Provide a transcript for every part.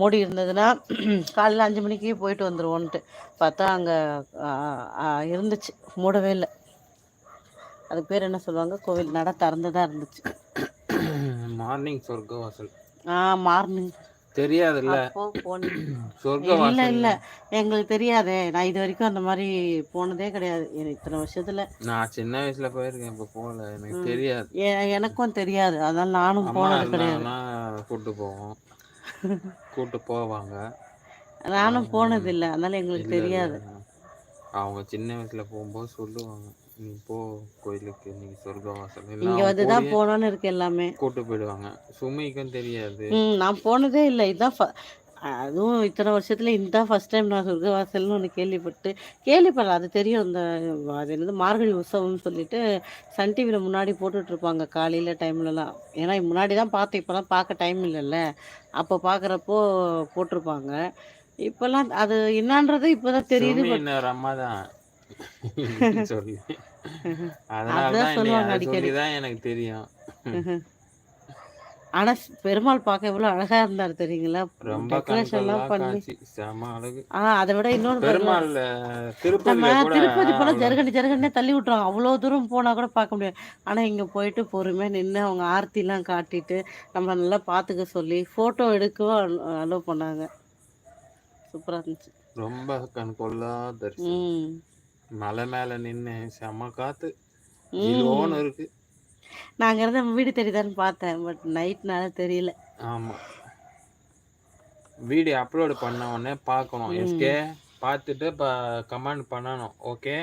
மூடி இருந்ததுன்னா காலையில் 5 மணிக்கு போயிட்டு வந்துடுவோன்ட்டு பார்த்தா அங்கே இருந்துச்சு, மூடவே இல்லை. அதுக்கு பேர் என்ன சொல்லுவாங்க, கோவில் நட திறந்து தான் இருந்துச்சு. மார்னிங் சொர்க்கவாசல். மார்னிங் தெரியாதுல்ல அப்போ போனீங்க? இல்லை சொர்க்கவாசல். இல்லை, எங்களுக்கு தெரியாதே. நான் இது வரைக்கும் அந்த மாதிரி போனதே கிடையாது இத்தனை வருஷத்துல. நான் சின்ன வயசுல போயிருக்கேன், இப்போ போகல, எனக்கு தெரியாது. எனக்கும் தெரியாது, அதனால நானும் அம்மா போனது கிடையாது. இருந்தாங்கன்னா கூட்டு போவோம், கூட்டு போவாங்க. நானும் போனது இல்லை, அதனால எங்களுக்கு தெரியாது. அவங்க சின்ன வயசுல போகும்போது சொல்லுவாங்க, நீ போ கோயிலுக்கு, நீ சொர்க்கவாசல் இங்க வந்துதான் போனோன்னு இருக்கு எல்லாமே. கூட்டு போயிடுவாங்க. சுமிக்கும் தெரியாது. நான் போனதே இல்லை, இதுதான் அதுவும் இத்தனை வருஷத்துல இதுதான் ஃபர்ஸ்ட் டைம் நான் சொர்க்கவாசல்னு ஒன்று கேள்விப்படல. அது தெரியும், இந்த அது என்னது மார்கழி உற்சவம்னு சொல்லிட்டு சன் டிவியில் முன்னாடி போட்டுட்ருப்பாங்க காலையில் டைம்லலாம். ஏன்னா முன்னாடி தான் பார்த்தேன், இப்போலாம் பார்க்க டைம் இல்லைல்ல. அப்போ பார்க்குறப்போ போட்டிருப்பாங்க. இப்போல்லாம் அது என்னன்றது இப்போதான் தெரியுது. அம்மா தான் சொல்லி அப்படிதான் சொல்லுவாங்க அடிக்கடி. எனக்கு தெரியும். ஆனா பெருமாள் பார்க்க எவ்வளவு அழகா இருந்தாரு தெரியுங்களா, டெக்கரேஷன்லாம் பண்ணி. அதை விட இன்னொன்று, பெருமாள் திருப்பதி போல ஜருகண்டே தள்ளி விட்டுருவாங்க, அவ்வளோ தூரம் போனா கூட பார்க்க முடியாது. ஆனா இங்க போயிட்டு பொறுமையா நின்று அவங்க ஆர்த்திலாம் காட்டிட்டு நம்ம நல்லா பார்த்துக்க சொல்லி போட்டோ எடுக்கவும் அலோவ் பண்ணாங்க. சூப்பரா இருந்துச்சு, ரொம்ப கண் கொள்ளா தரிசனம். மலை மேல நின்று செம காத்து இருக்கு. நாங்க இருந்த வீடு தெரியுதான்னு பார்த்தேன், பட் நைட்னால தெரியல. ஆமா, வீடியோ அப்லோட் பண்ண உடனே பார்க்கணும். எஸ்கே பார்த்துட்டு கமெண்ட் பண்ணணும், ஓகே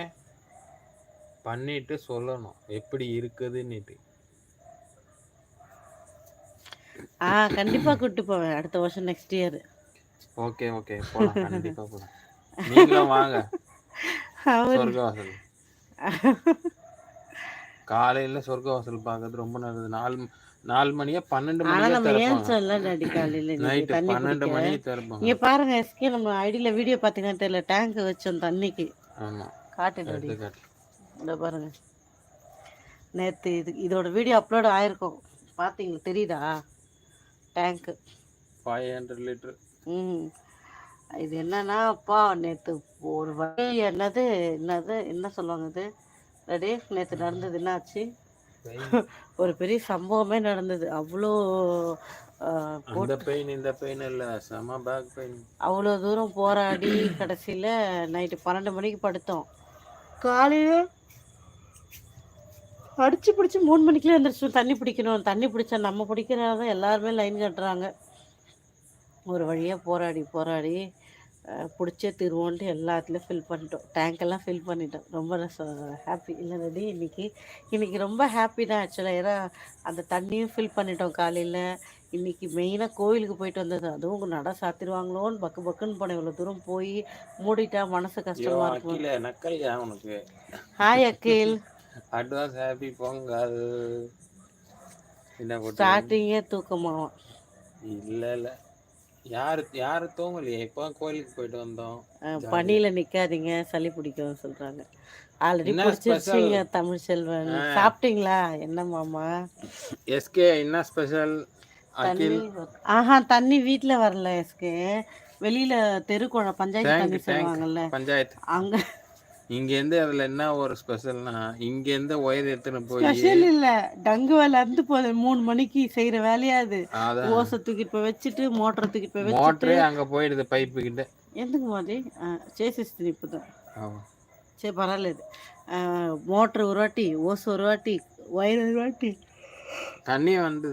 பண்ணிட்டு சொல்லணும் எப்படி இருக்குதுன்னுட்டு. கண்டிப்பா கூட்டு போவேன் அடுத்த வருஷம், நெக்ஸ்ட் இயர். ஓகே ஓகே, போலாம், கண்டிப்பா போலாம். நீங்களும் வாங்க சொர்க்கவாசல். காலையில சொர்க்கவாசல் பார்க்கறது ரொம்ப நல்லது. 4 மணியா 12 மணிக்கு திறப்பாங்க. இங்க பாருங்க எஸ்கே, நம்ம ஐடியில வீடியோ பாத்தீங்கன்னா தெரியல, டேங்க் வச்சோம் தண்ணிக்கு. ஆமா, காட்டுங்க, இந்த பாருங்க. நேத்து இதோட வீடியோ அப்லோட் ஆயிருக்கும், பாத்தீங்களா, தெரியுதா டேங்க் 500 லிட்டர். இது என்னன்னா, அப்பா நேத்து ஒரு வழி என்ன சொல்லுவாங்க இது ரெடி, நேற்று நடந்தது என்னாச்சு, ஒரு பெரிய சம்பவமே நடந்தது. அவ்வளோ அவ்வளோ தூரம் போராடி கடைசியில் நைட்டு 12 மணிக்கு படுத்தோம். காலையில் அடிச்சு பிடிச்சி 3 மணிக்குள்ளே எழுந்திரிச்சோம். தண்ணி பிடிக்கணும், தண்ணி பிடிச்சா நம்ம பிடிக்கிறதான் எல்லாருமே லைன் கட்டுறாங்க. ஒரு வழியாக போராடி பிடிச்சே திருவோன்ட்டு எல்லாத்துலேயும் ஃபில் பண்ணிட்டோம், டேங்க்கெல்லாம் ஃபில் பண்ணிட்டோம். ரொம்ப ஹாப்பி இல்லை ரெடி, இன்றைக்கி ரொம்ப ஹாப்பி தான் ஆக்சுவலாக. ஏன்னா அந்த தண்ணியும் ஃபில் பண்ணிட்டோம் காலையில். இன்றைக்கி மெயினாக கோயிலுக்கு போயிட்டு வந்தது, அதுவும் நட சாத்திடுவாங்களோன்னு பக்குன்னு போனேன். இவ்வளோ தூரம் போய் மூடிட்டா மனசு கஷ்டமாக இருக்கும். ஹாய் அகில், அட்வான்ஸ் ஹாப்பி பொங்கல். ஸ்டார்டிங்கே தூக்கமாகும். இல்லை யாரு தூங்கலையே, இப்போ கோயிலுக்கு போயிட்டு வந்தோம். பனியில நிக்காதீங்க, சளி பிடிக்கும் சொல்றாங்க. ஆல்ரெடி பிடிச்சிருச்சீங்க தமிழ் செல்வன். சாப்பிட்டீங்களா என்ன மாமா? எஸ்கே என்ன ஸ்பெஷல்? தண்ணி வீட்டுல வரல எஸ்கே, வெளியில தெருக்குழ பஞ்சாயத்து தண்ணி சொல்லுவாங்கல்ல, பஞ்சாயத்து அங்க. இங்க இருந்து அதுல என்ன ஒரு ஸ்பெஷல்னா, இங்க இருந்து ஒயர் எடுத்துன்னு போய் ஸ்பெஷல் இல்ல, டங்கு வேலை இருந்து போகுது 3 மணிக்கு செய்யற வேலையாது. ஓசை தூக்கிட்டு போய் வச்சுட்டு மோட்டரை தூக்கிட்டு போய் வச்சுட்டு மோட்டரே அங்க போயிடுது பைப்பு கிட்ட. எதுக்கு மாதிரி சேசிஸ்து இப்போதான். சரி பரவாயில்ல, இது மோட்டர் ஒரு வாட்டி, ஓசை ஒரு வாட்டி, ஒயர் ஒரு வாட்டி, தண்ணி வந்து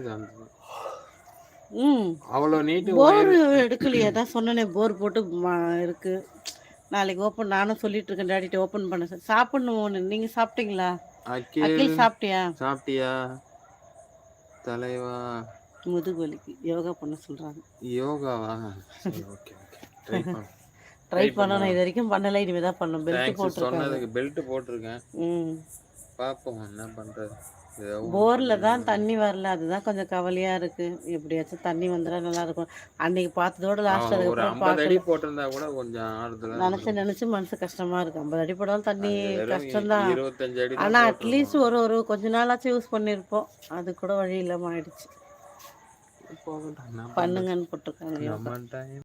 அவ்வளோ நீட்டு. போர் எடுக்கலையே, தான் சொன்னனே போர் போட்டு இருக்கு. நாளைக்கு ஓப்பன், நானும் சொல்லிட்டு இருக்கேன் டாடிட்ட ஓப்பன் பண்ண. சாப்பிடணும், நீங்க சாப்பிட்டீங்களா? அகில் சாப்பிட்டியா தலைவா? முதுகு வலிக்கு யோகா பண்ண சொல்றாங்க. யோகாவா? ட்ரை பண்ணணும், இது வரைக்கும் பண்ணல, இனிமே தான் பண்ணணும். பெல்ட் போட்டுருக்கேன், பெல்ட் போட்டிருக்கேன். பாப்போம் என்ன பண்றது. போர்ல தான் தண்ணி வரல, அதுதான் கொஞ்சம் கவலையா இருக்கு. எப்படியாச்சும் தண்ணி வந்துடா நல்லா இருக்கும். அன்னைக்கு பார்த்ததோட லாஸ்ட் நினைச்சு மனசு கஷ்டமா இருக்கு. 50 அடி போடாலும் தண்ணி கஷ்டம்தான். ஆனா அட்லீஸ்ட் ஒரு கொஞ்ச நாளாச்சும் யூஸ் பண்ணிருப்போம், அது கூட வழி இல்லாம ஆயிடுச்சு. போகட்டும் என்ன பண்றது? பண்ணுங்கன்னு போட்டிருக்காங்க யோகா. நம்ம டைம்